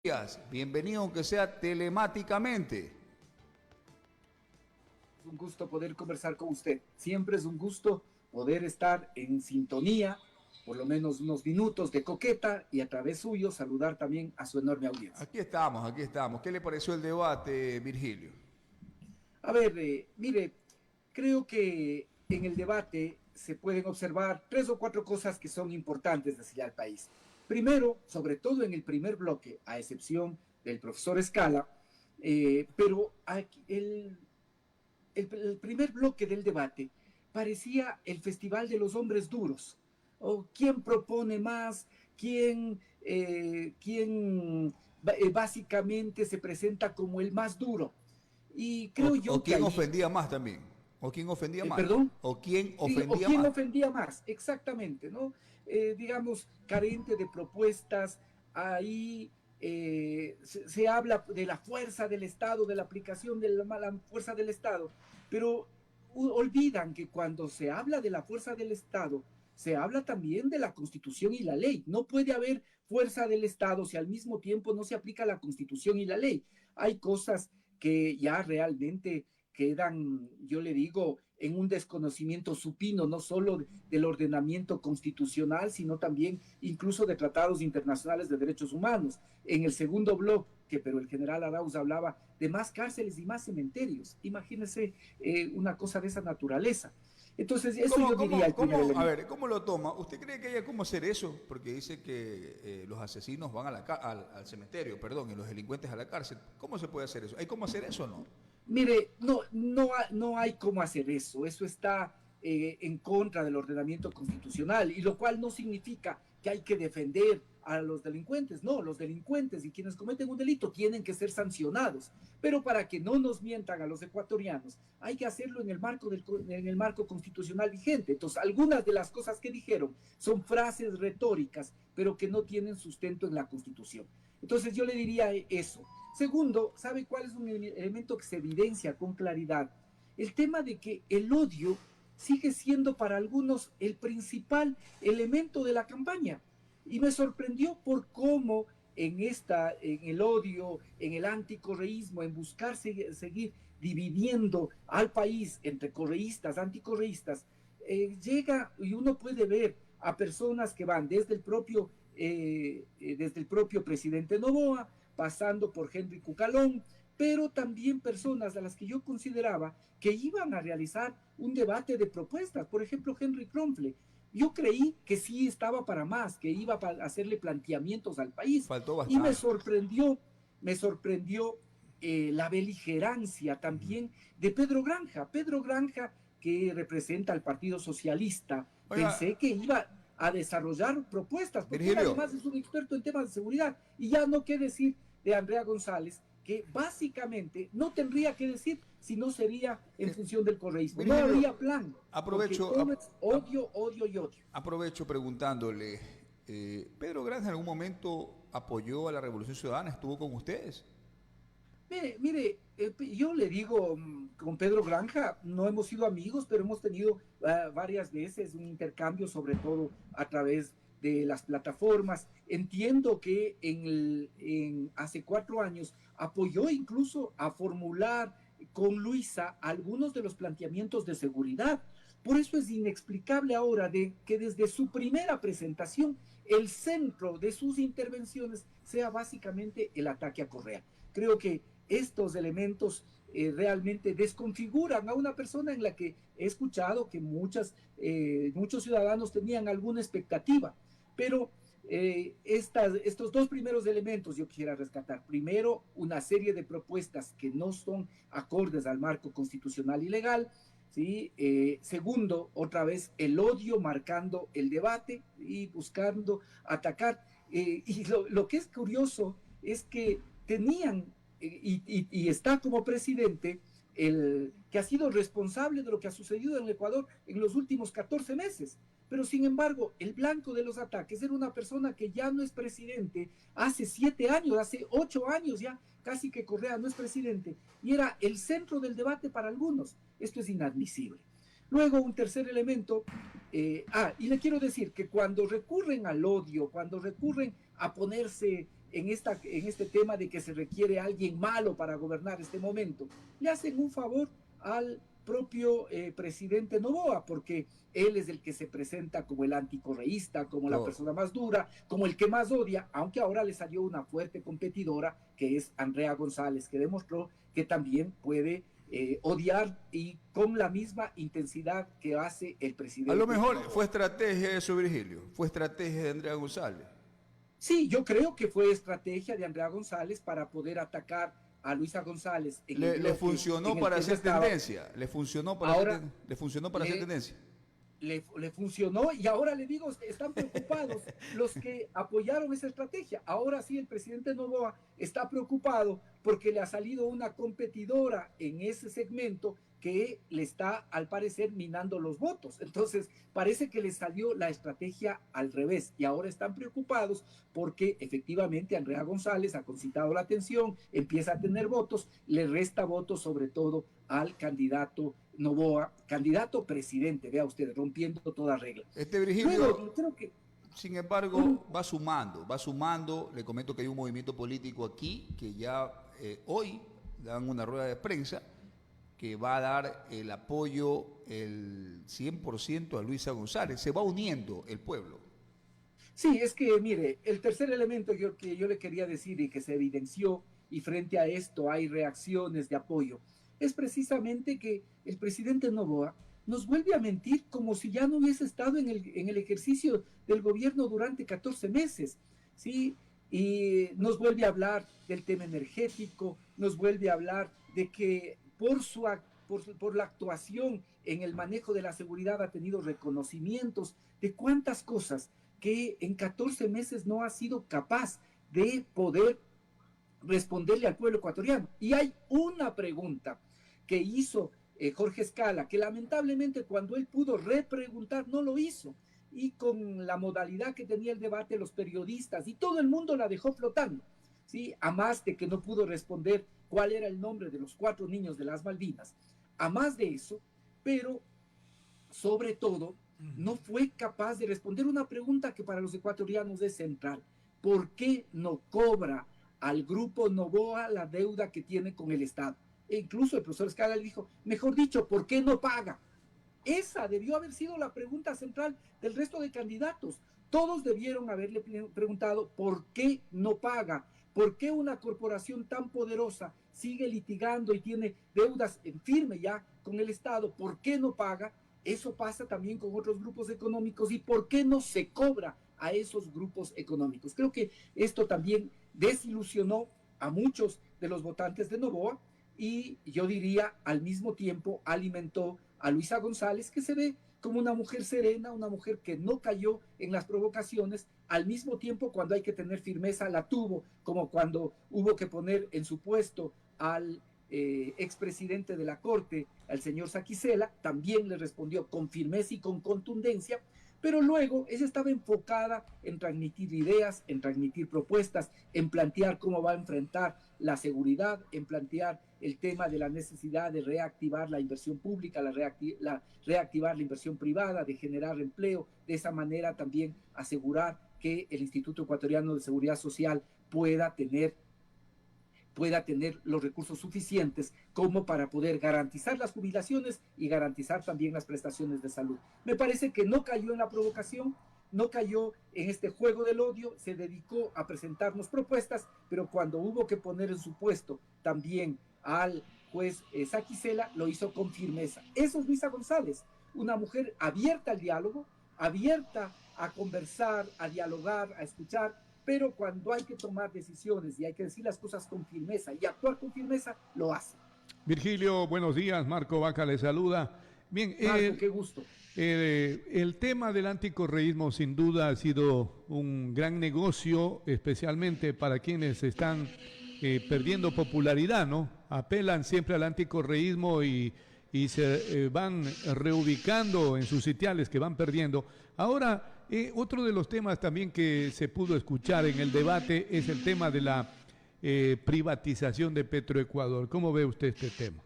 días. Bienvenido, aunque sea telemáticamente. Es un gusto poder conversar con usted. Siempre es un gusto poder estar en sintonía, por lo menos unos minutos de coqueta y a través suyo saludar también a su enorme audiencia. Aquí estamos, aquí estamos. ¿Qué le pareció el debate, Virgilio? A ver, mire, creo que en el debate se pueden observar tres o cuatro cosas que son importantes de hacia el país. Primero, sobre todo en el primer bloque, a excepción del profesor Escala, pero aquí el primer bloque del debate parecía el festival de los hombres duros. O quién propone más, quién básicamente se presenta como el más duro. Y O, creo o yo que quién ahí, ofendía más también. O quién ofendía más. perdón, O quién sí, o ofendía quién más. ofendía más, exactamente, ¿no? Digamos, carente de propuestas, ahí se habla de la fuerza del Estado, de la aplicación de la fuerza del Estado, pero olvidan que cuando se habla de la fuerza del Estado, se habla también de la Constitución y la ley. No puede haber fuerza del Estado si al mismo tiempo no se aplica la Constitución y la ley. Hay cosas que ya realmente quedan, yo le digo, en un desconocimiento supino, no solo del ordenamiento constitucional, sino también incluso de tratados internacionales de derechos humanos. En el segundo bloque, pero el general Arauz hablaba de más cárceles y más cementerios. Imagínense una cosa de esa naturaleza. Entonces, eso yo diría el primer A elemento. ver, ¿cómo lo toma? ¿Usted cree que haya cómo hacer eso? Porque dice que los asesinos van a al cementerio, perdón, y los delincuentes a la cárcel. ¿Cómo se puede hacer eso? ¿Hay cómo hacer eso o no? Mire, no hay cómo hacer eso. Eso está en contra del ordenamiento constitucional, y lo cual no significa que hay que defender a los delincuentes. No, los delincuentes y quienes cometen un delito tienen que ser sancionados. Pero para que no nos mientan a los ecuatorianos, hay que hacerlo en el marco constitucional vigente. Entonces, algunas de las cosas que dijeron son frases retóricas, pero que no tienen sustento en la Constitución. Entonces, yo le diría eso. Segundo, ¿sabe cuál es un elemento que se evidencia con claridad? El tema de que el odio sigue siendo para algunos el principal elemento de la campaña. Y me sorprendió por cómo en el odio, en el anticorreísmo, en buscar seguir dividiendo al país entre correístas, anticorreístas, llega y uno puede ver a personas que van desde el propio presidente Noboa, pasando por Henry Cucalón, pero también personas a las que yo consideraba que iban a realizar un debate de propuestas. Por ejemplo, Henry Kronfle. Yo creí que sí estaba para más, que iba a hacerle planteamientos al país. Faltó Y bastante. me sorprendió la beligerancia también de Pedro Granja. Pedro Granja, que representa al Partido Socialista, pensé Oiga, que iba a desarrollar propuestas, porque él Virgilio, además es un experto en temas de seguridad. Y ya no qué decir de Andrea González, que básicamente no tendría que decir si no sería en eh, función del correísmo. No Virgilio, habría plan, porque aprovecho, todo es odio, odio y odio. aprovecho preguntándole, ¿Pedro Granja en algún momento apoyó a la Revolución Ciudadana? ¿Estuvo con ustedes? Yo le digo, con Pedro Granja no hemos sido amigos, pero hemos tenido varias veces un intercambio, sobre todo a través de las plataformas. Entiendo que hace 4 años apoyó incluso a formular con Luisa algunos de los planteamientos de seguridad. Por eso es inexplicable ahora de que desde su primera presentación el centro de sus intervenciones sea básicamente el ataque a Correa. Creo que estos elementos realmente desconfiguran a una persona en la que he escuchado que muchos ciudadanos tenían alguna expectativa, pero estos dos primeros elementos yo quisiera rescatar. Primero, una serie de propuestas que no son acordes al marco constitucional y legal. ¿Sí? Segundo, otra vez, el odio marcando el debate y buscando atacar. Y lo que es curioso es que tenían y está como presidente el que ha sido responsable de lo que ha sucedido en el Ecuador en los últimos 14 meses. Pero sin embargo, el blanco de los ataques era una persona que ya no es presidente hace 7 años, hace 8 años ya, casi que Correa no es presidente, y era el centro del debate para algunos. Esto es inadmisible. Luego, un tercer elemento, y le quiero decir que cuando recurren al odio, cuando recurren a ponerse en este tema de que se requiere alguien malo para gobernar este momento, le hacen un favor al propio presidente Noboa, porque él es el que se presenta como el anticorreísta, como la persona más dura, como el que más odia, aunque ahora le salió una fuerte competidora, que es Andrea González, que demostró que también puede odiar y con la misma intensidad que hace el presidente. A lo mejor fue estrategia eso, Virgilio, fue estrategia de Andrea González. Sí, yo creo que fue estrategia de Andrea González para poder atacar a Luisa González. Le funcionó para hacer tendencia. Le funcionó para hacer tendencia. Le funcionó y ahora le digo, están preocupados los que apoyaron esa estrategia. Ahora sí, el presidente Noboa está preocupado porque le ha salido una competidora en ese segmento que le está, al parecer, minando los votos. Entonces, parece que le salió la estrategia al revés y ahora están preocupados porque efectivamente Andrea González ha concitado la atención, empieza a tener votos, le resta votos sobre todo al candidato Noboa, candidato presidente, vea usted, rompiendo toda regla. Virgilio, luego, creo que, sin embargo, va sumando, le comento que hay un movimiento político aquí que ya hoy dan una rueda de prensa que va a dar el apoyo, el 100% a Luisa González. Se va uniendo el pueblo. Sí, es que, mire, el tercer elemento que yo le quería decir y que se evidenció, y frente a esto hay reacciones de apoyo, es precisamente que el presidente Noboa nos vuelve a mentir como si ya no hubiese estado en el ejercicio del gobierno durante 14 meses, ¿sí? Y nos vuelve a hablar del tema energético, nos vuelve a hablar de que por la actuación en el manejo de la seguridad ha tenido reconocimientos de cuántas cosas que en 14 meses no ha sido capaz de poder responderle al pueblo ecuatoriano. Y hay una pregunta que hizo Jorge Escala, que lamentablemente cuando él pudo repreguntar no lo hizo, y con la modalidad que tenía el debate los periodistas y todo el mundo la dejó flotando, ¿sí? A más de que no pudo responder cuál era el nombre de los 4 niños de las Malvinas, a más de eso, pero sobre todo no fue capaz de responder una pregunta que para los ecuatorianos es central: ¿por qué no cobra al grupo Noboa la deuda que tiene con el Estado? E incluso el profesor Escala le dijo, mejor dicho, ¿por qué no paga? Esa debió haber sido la pregunta central del resto de candidatos. Todos debieron haberle preguntado por qué no paga, por qué una corporación tan poderosa sigue litigando y tiene deudas en firme ya con el Estado, por qué no paga. Eso pasa también con otros grupos económicos y por qué no se cobra a esos grupos económicos. Creo que esto también desilusionó a muchos de los votantes de Noboa y yo diría al mismo tiempo alimentó a Luisa González, que se ve como una mujer serena, una mujer que no cayó en las provocaciones, al mismo tiempo cuando hay que tener firmeza la tuvo, como cuando hubo que poner en su puesto al expresidente de la Corte, al señor Saquicela, también le respondió con firmeza y con contundencia, pero luego ella estaba enfocada en transmitir ideas, en transmitir propuestas, en plantear cómo va a enfrentar la seguridad, en plantear el tema de la necesidad de reactivar la inversión pública, reactivar la inversión privada, de generar empleo, de esa manera también asegurar que el Instituto Ecuatoriano de Seguridad Social pueda tener los recursos suficientes como para poder garantizar las jubilaciones y garantizar también las prestaciones de salud. Me parece que no cayó en la provocación, no cayó en este juego del odio, se dedicó a presentarnos propuestas, pero cuando hubo que poner en su puesto también al juez Saquicela, lo hizo con firmeza. Eso es Luisa González, una mujer abierta al diálogo, abierta a conversar, a dialogar, a escuchar, pero cuando hay que tomar decisiones y hay que decir las cosas con firmeza y actuar con firmeza, lo hace. Virgilio, buenos días. Marco Vaca le saluda. Bien, Marco, qué gusto. El tema del anticorreísmo sin duda ha sido un gran negocio, especialmente para quienes están perdiendo popularidad, ¿no? Apelan siempre al anticorreísmo y se van reubicando en sus sitiales que van perdiendo. Ahora, otro de los temas también que se pudo escuchar en el debate es el tema de la privatización de Petroecuador. ¿Cómo ve usted este tema?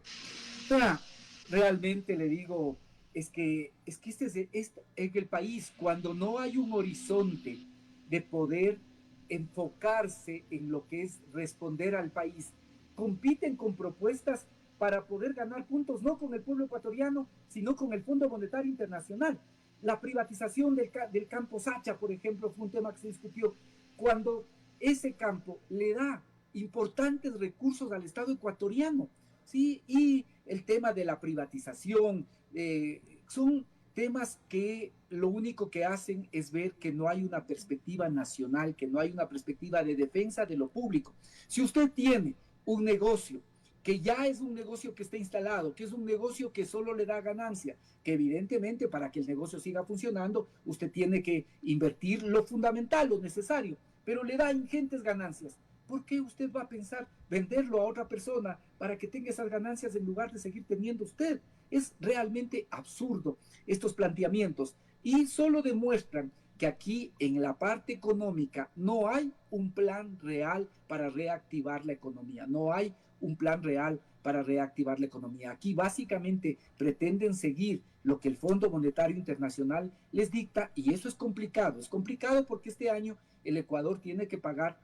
Realmente le digo, es que en el país, cuando no hay un horizonte de poder enfocarse en lo que es responder al país. Compiten con propuestas para poder ganar puntos, no con el pueblo ecuatoriano, sino con el Fondo Monetario Internacional. La privatización del campo Sacha, por ejemplo, fue un tema que se discutió. Cuando ese campo le da importantes recursos al Estado ecuatoriano, ¿sí? Y el tema de la privatización, son temas que lo único que hacen es ver que no hay una perspectiva nacional, que no hay una perspectiva de defensa de lo público. Si usted tiene un negocio que ya es un negocio que está instalado, que es un negocio que solo le da ganancia, que evidentemente para que el negocio siga funcionando, usted tiene que invertir lo fundamental, lo necesario, pero le da ingentes ganancias. ¿Por qué usted va a pensar venderlo a otra persona para que tenga esas ganancias en lugar de seguir teniendo usted? Es realmente absurdo estos planteamientos y solo demuestran que aquí en la parte económica no hay un plan real para reactivar la economía, no hay un plan real para reactivar la economía. Aquí básicamente pretenden seguir lo que el Fondo Monetario Internacional les dicta y eso es complicado porque este año el Ecuador tiene que pagar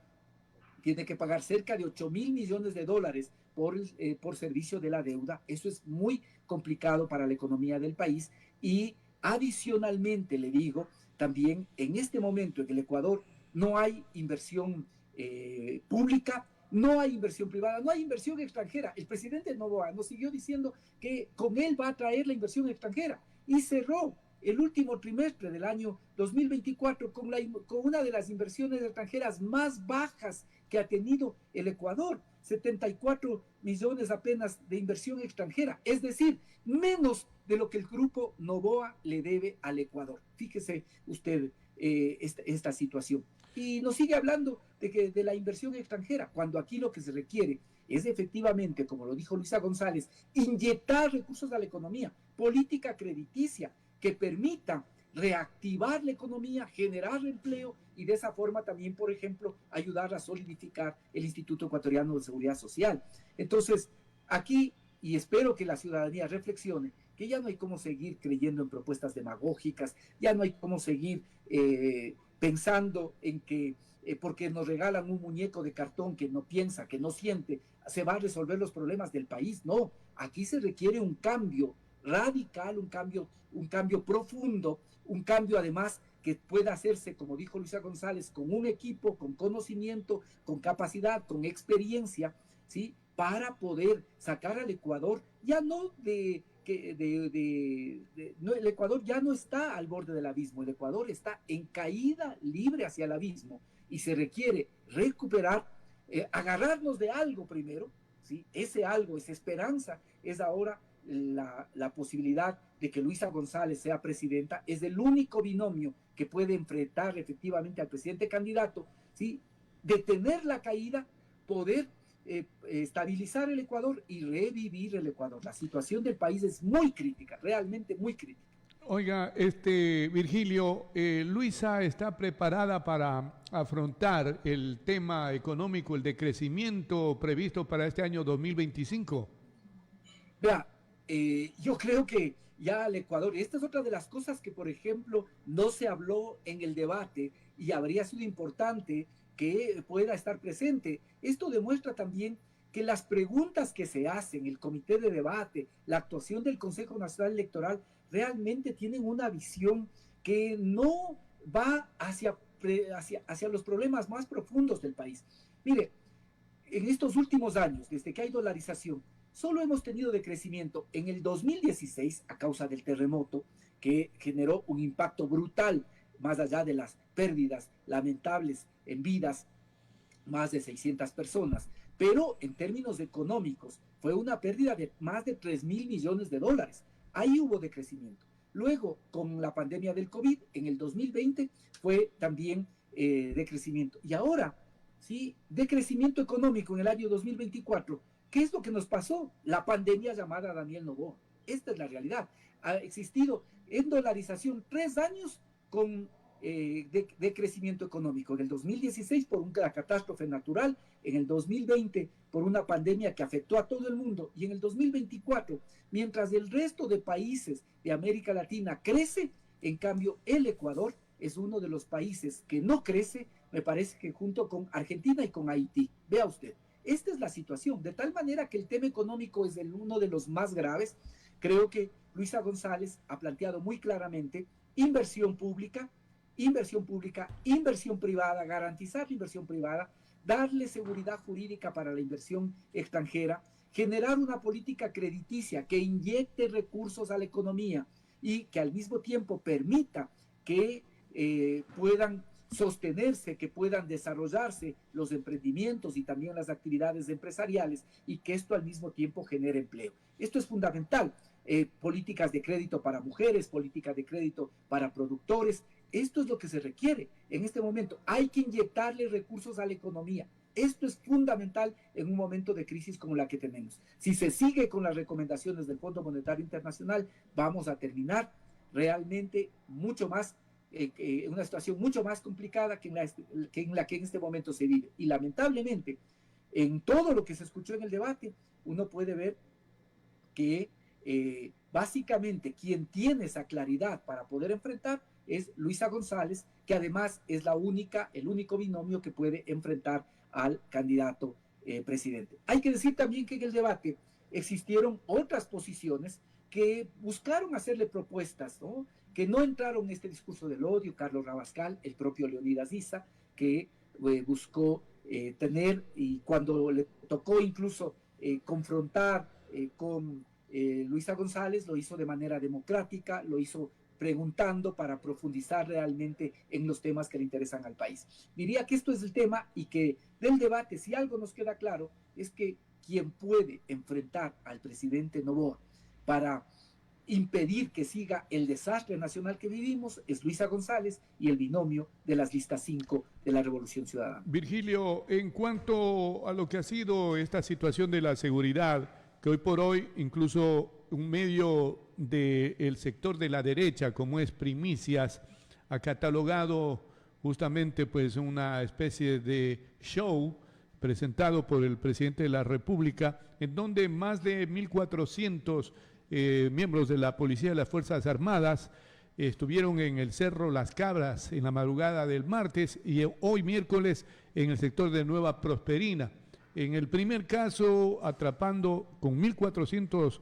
cerca de 8.000 millones de dólares por servicio de la deuda. Eso es muy complicado para la economía del país y adicionalmente le digo, también en este momento en el Ecuador no hay inversión pública, no hay inversión privada, no hay inversión extranjera. El presidente Noboa nos siguió diciendo que con él va a traer la inversión extranjera y cerró el último trimestre del año 2024 con una de las inversiones extranjeras más bajas que ha tenido el Ecuador, 74 millones apenas de inversión extranjera, es decir, menos de lo que el grupo Noboa le debe al Ecuador. Fíjese usted esta situación. Y nos sigue hablando de la inversión extranjera, cuando aquí lo que se requiere es efectivamente, como lo dijo Luisa González, inyectar recursos a la economía, política crediticia que permita reactivar la economía, generar empleo y de esa forma también, por ejemplo, ayudar a solidificar el Instituto Ecuatoriano de Seguridad Social. Entonces, aquí, y espero que la ciudadanía reflexione, que ya no hay cómo seguir creyendo en propuestas demagógicas, ya no hay cómo seguir pensando en que porque nos regalan un muñeco de cartón que no piensa, que no siente, se va a resolver los problemas del país. No, aquí se requiere un cambio radical, un cambio profundo, un cambio además que pueda hacerse, como dijo Luisa González, con un equipo, con conocimiento, con capacidad, con experiencia, ¿sí? Para poder sacar al Ecuador, ya no no, el Ecuador ya no está al borde del abismo, el Ecuador está en caída libre hacia el abismo y se requiere recuperar, agarrarnos de algo primero, ¿sí? Ese algo, esa esperanza es ahora la posibilidad de que Luisa González sea presidenta. Es el único binomio que puede enfrentar efectivamente al presidente candidato, ¿sí? Detener la caída, poder estabilizar el Ecuador y revivir el Ecuador. La situación del país es muy crítica, realmente muy crítica. Oiga, Virgilio, Luisa está preparada para afrontar el tema económico, el decrecimiento previsto para este año 2025. Vea, yo creo que ya el Ecuador, esta es otra de las cosas que, por ejemplo, no se habló en el debate y habría sido importante que pueda estar presente. Esto demuestra también que las preguntas que se hacen, el comité de debate, la actuación del Consejo Nacional Electoral, realmente tienen una visión que no va hacia los problemas más profundos del país. Mire, en estos últimos años, desde que hay dolarización, solo hemos tenido decrecimiento en el 2016 a causa del terremoto que generó un impacto brutal, más allá de las pérdidas lamentables en vidas, más de 600 personas, pero en términos económicos fue una pérdida de más de 3.000 millones de dólares. Ahí hubo decrecimiento. Luego, con la pandemia del COVID, en el 2020 fue también decrecimiento. Y ahora, ¿sí? Decrecimiento económico en el año 2024. ¿Qué es lo que nos pasó? La pandemia llamada Daniel Noboa. Esta es la realidad. Ha existido en dolarización 3 años con de crecimiento económico. En el 2016 por una catástrofe natural, en el 2020 por una pandemia que afectó a todo el mundo y en el 2024, mientras el resto de países de América Latina crece, en cambio el Ecuador es uno de los países que no crece me parece que junto con Argentina y con Haití. Vea usted, esta es la situación, de tal manera que el tema económico es uno de los más graves. Creo que Luisa González ha planteado muy claramente inversión pública, inversión privada, garantizar la inversión privada, darle seguridad jurídica para la inversión extranjera, generar una política crediticia que inyecte recursos a la economía y que al mismo tiempo permita que puedan sostenerse, que puedan desarrollarse los emprendimientos y también las actividades empresariales y que esto al mismo tiempo genere empleo. Esto es fundamental. Políticas de crédito para mujeres, políticas de crédito para productores. Esto es lo que se requiere en este momento. Hay que inyectarle recursos a la economía. Esto es fundamental en un momento de crisis como la que tenemos. Si se sigue con las recomendaciones del Fondo Monetario Internacional, vamos a terminar realmente mucho más, una situación mucho más complicada que en la que en este momento se vive. Y lamentablemente, en todo lo que se escuchó en el debate, uno puede ver que básicamente quien tiene esa claridad para poder enfrentar es Luisa González, que además es el único binomio que puede enfrentar al candidato presidente. Hay que decir también que en el debate existieron otras posiciones que buscaron hacerle propuestas, ¿no? Que no entraron en este discurso del odio. Carlos Rabascal, el propio Leonidas Issa, que buscó tener, y cuando le tocó incluso confrontar con Luisa González, lo hizo de manera democrática, lo hizo preguntando para profundizar realmente en los temas que le interesan al país. Diría que esto es el tema y que del debate, si algo nos queda claro, es que quien puede enfrentar al presidente Noboa para impedir que siga el desastre nacional que vivimos es Luisa González y el binomio de las listas 5 de la Revolución Ciudadana. Virgilio, en cuanto a lo que ha sido esta situación de la seguridad, que hoy por hoy incluso un medio del sector de la derecha, como es Primicias, ha catalogado justamente pues una especie de show presentado por el presidente de la República, en donde más de 1.400 miembros de la Policía de las Fuerzas Armadas estuvieron en el Cerro Las Cabras en la madrugada del martes y hoy miércoles en el sector de Nueva Prosperina. En el primer caso, atrapando con 1.400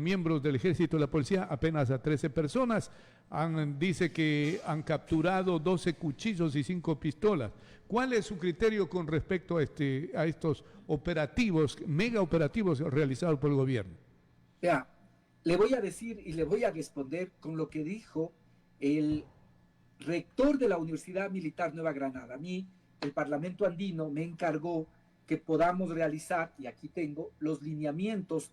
miembros del Ejército y la Policía, apenas a 13 personas. Dice que han capturado 12 cuchillos y 5 pistolas. ¿Cuál es su criterio con respecto a estos operativos, mega operativos realizados por el gobierno? Vea, le voy a decir y le voy a responder con lo que dijo el rector de la Universidad Militar Nueva Granada. A mí, el Parlamento Andino me encargó que podamos realizar, y aquí tengo, los lineamientos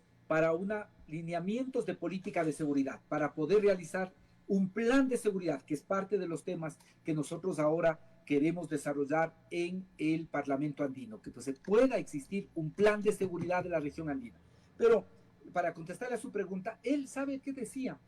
lineamientos de política de seguridad, para poder realizar un plan de seguridad, que es parte de los temas que nosotros ahora queremos desarrollar en el Parlamento Andino, que pues pueda existir un plan de seguridad de la región andina. Pero para contestar a su pregunta, él sabe qué decía.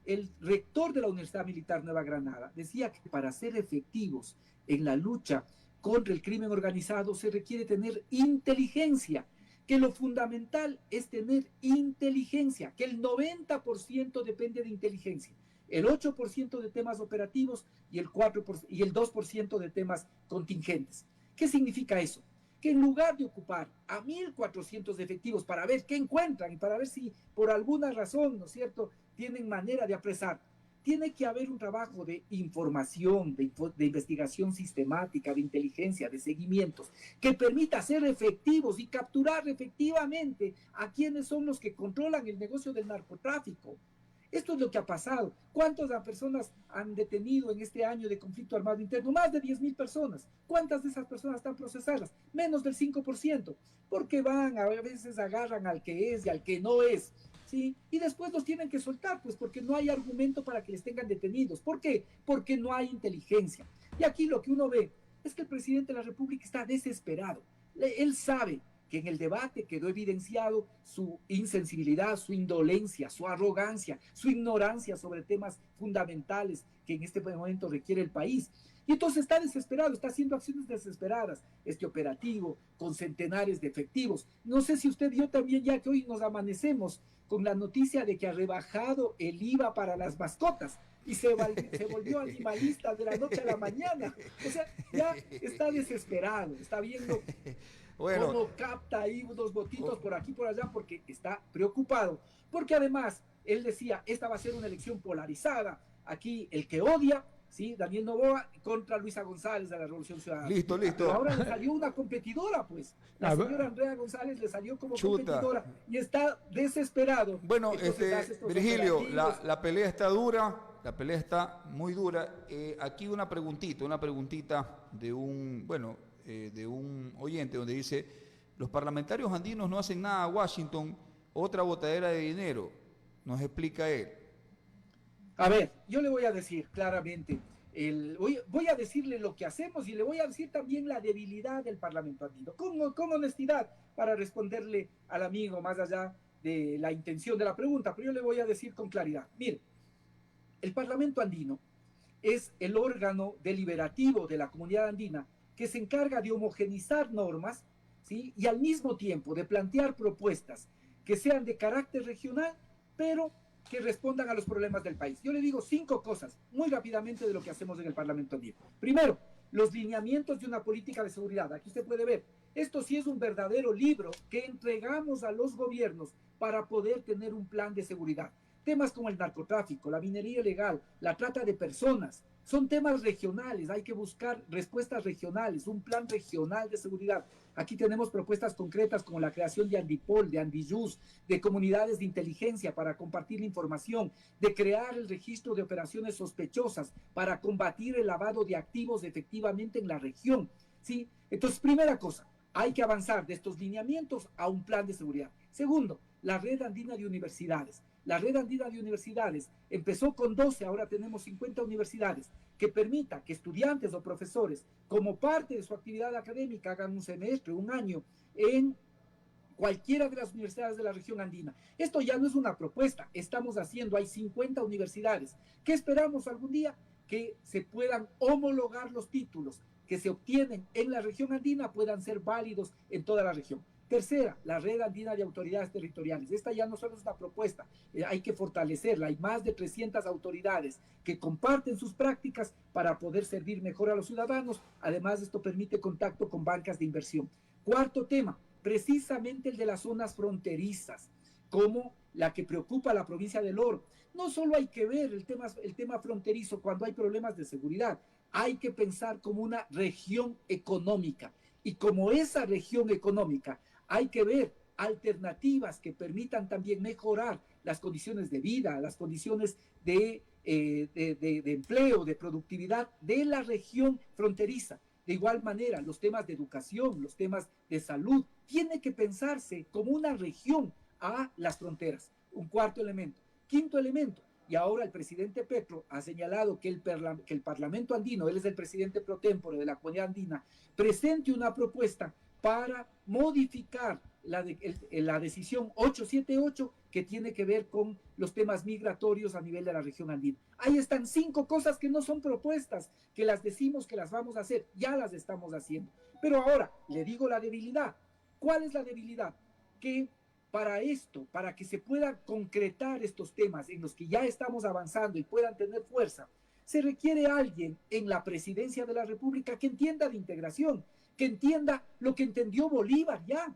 El rector de la Universidad Militar Nueva Granada decía que para ser efectivos en la lucha contra el crimen organizado se requiere tener inteligencia, que lo fundamental es tener inteligencia, que el 90% depende de inteligencia, el 8% de temas operativos y el 2% de temas contingentes. ¿Qué significa eso? Que en lugar de ocupar a 1.400 efectivos para ver qué encuentran y para ver si por alguna razón, ¿no es cierto?, tienen manera de apresar, tiene que haber un trabajo de información, de investigación sistemática, de inteligencia, de seguimientos, que permita ser efectivos y capturar efectivamente a quienes son los que controlan el negocio del narcotráfico. Esto es lo que ha pasado. ¿Cuántas personas han detenido en este año de conflicto armado interno? Más de 10.000 personas. ¿Cuántas de esas personas están procesadas? Menos del 5%. Porque a veces agarran al que es y al que no es, ¿sí? Y después los tienen que soltar, pues porque no hay argumento para que les tengan detenidos. ¿Por qué? Porque no hay inteligencia. Y aquí lo que uno ve es que el presidente de la República está desesperado. Él sabe que en el debate quedó evidenciado su insensibilidad, su indolencia, su arrogancia, su ignorancia sobre temas fundamentales que en este momento requiere el país. Y entonces está desesperado, está haciendo acciones desesperadas, este operativo con centenares de efectivos. No sé si usted vio también ya que hoy nos amanecemos con la noticia de que ha rebajado el IVA para las mascotas. y se volvió animalista de la noche a la mañana. O sea, ya está desesperado, está viendo cómo capta ahí unos votitos por aquí por allá, porque está preocupado. Porque además, él decía, esta va a ser una elección polarizada. Aquí el que odia, ¿sí? Daniel Noboa contra Luisa González de la Revolución Ciudadana. Listo. Pero ahora le salió una competidora, pues. La señora Andrea González le salió como competidora y está desesperado. Bueno, Virgilio, la pelea está dura, la pelea está muy dura. Aquí una preguntita de un oyente donde dice, los parlamentarios andinos no hacen nada a Washington, otra botadera de dinero, nos explica él. A ver, yo le voy a decir claramente, voy a decirle lo que hacemos y le voy a decir también la debilidad del Parlamento andino, con honestidad, para responderle al amigo más allá de la intención de la pregunta, pero yo le voy a decir con claridad. Mire, el Parlamento andino es el órgano deliberativo de la comunidad andina que se encarga de homogenizar normas, ¿sí? Y al mismo tiempo de plantear propuestas que sean de carácter regional, pero que respondan a los problemas del país. Yo le digo 5 cosas muy rápidamente de lo que hacemos en el Parlamento andino. Primero, los lineamientos de una política de seguridad. Aquí usted puede ver, esto sí es un verdadero libro que entregamos a los gobiernos para poder tener un plan de seguridad. Temas como el narcotráfico, la minería ilegal, la trata de personas, son temas regionales, hay que buscar respuestas regionales, un plan regional de seguridad. Aquí tenemos propuestas concretas como la creación de Andipol, de Andiyus, de comunidades de inteligencia para compartir la información, de crear el registro de operaciones sospechosas para combatir el lavado de activos efectivamente en la región, ¿sí? Entonces, primera cosa, hay que avanzar de estos lineamientos a un plan de seguridad. Segundo, la red andina de universidades. La red andina de universidades empezó con 12, ahora tenemos 50 universidades, que permita que estudiantes o profesores, como parte de su actividad académica, hagan un semestre, un año, en cualquiera de las universidades de la región andina. Esto ya no es una propuesta, estamos haciendo, hay 50 universidades. ¿Qué esperamos algún día? Que se puedan homologar los títulos que se obtienen en la región andina, puedan ser válidos en toda la región. Tercera, la red andina de autoridades territoriales. Esta ya no solo es una propuesta, hay que fortalecerla. Hay más de 300 autoridades que comparten sus prácticas para poder servir mejor a los ciudadanos. Además, esto permite contacto con bancas de inversión. Cuarto tema, precisamente el de las zonas fronterizas, como la que preocupa a la provincia del Oro. No solo hay que ver el tema fronterizo cuando hay problemas de seguridad, hay que pensar como una región económica. Y como esa región económica, hay que ver alternativas que permitan también mejorar las condiciones de vida, las condiciones de empleo, de productividad de la región fronteriza. De igual manera, los temas de educación, los temas de salud, tiene que pensarse como una región a las fronteras. Un cuarto elemento. Quinto elemento, y ahora el presidente Petro ha señalado que el Parlamento andino, él es el presidente pro tempore de la comunidad andina, presente una propuesta para modificar la decisión 878 que tiene que ver con los temas migratorios a nivel de la región andina. Ahí están 5 cosas que no son propuestas, que las decimos que las vamos a hacer, ya las estamos haciendo. Pero ahora, le digo la debilidad. ¿Cuál es la debilidad? Que para esto, para que se puedan concretar estos temas en los que ya estamos avanzando y puedan tener fuerza, se requiere alguien en la presidencia de la República que entienda de integración, que entienda lo que entendió Bolívar ya,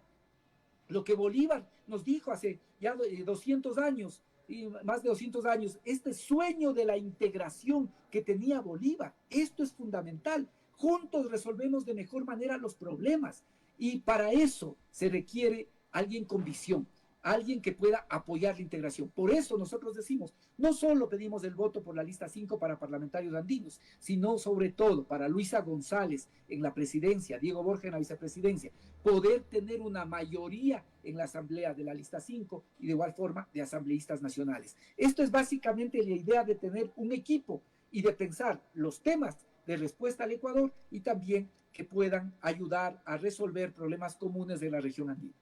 lo que Bolívar nos dijo hace ya 200 años, y más de 200 años, este sueño de la integración que tenía Bolívar. Esto es fundamental. Juntos resolvemos de mejor manera los problemas y para eso se requiere alguien con visión, alguien que pueda apoyar la integración. Por eso nosotros decimos, no solo pedimos el voto por la lista 5 para parlamentarios andinos, sino sobre todo para Luisa González en la presidencia, Diego Borja en la vicepresidencia, poder tener una mayoría en la asamblea de la lista 5 y de igual forma de asambleístas nacionales. Esto es básicamente la idea de tener un equipo y de pensar los temas de respuesta al Ecuador y también que puedan ayudar a resolver problemas comunes de la región andina.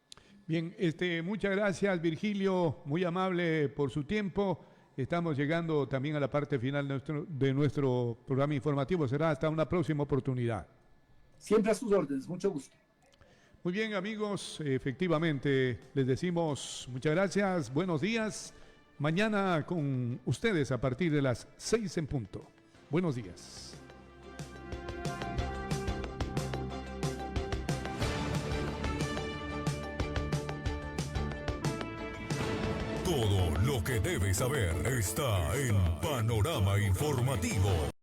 Bien, muchas gracias, Virgilio, muy amable por su tiempo. Estamos llegando también a la parte final de nuestro programa informativo. Será hasta una próxima oportunidad. Siempre a sus órdenes, mucho gusto. Muy bien, amigos, efectivamente, les decimos muchas gracias, buenos días. Mañana con ustedes a partir de las 6 en punto. Buenos días. Todo lo que debes saber está en Panorama Informativo.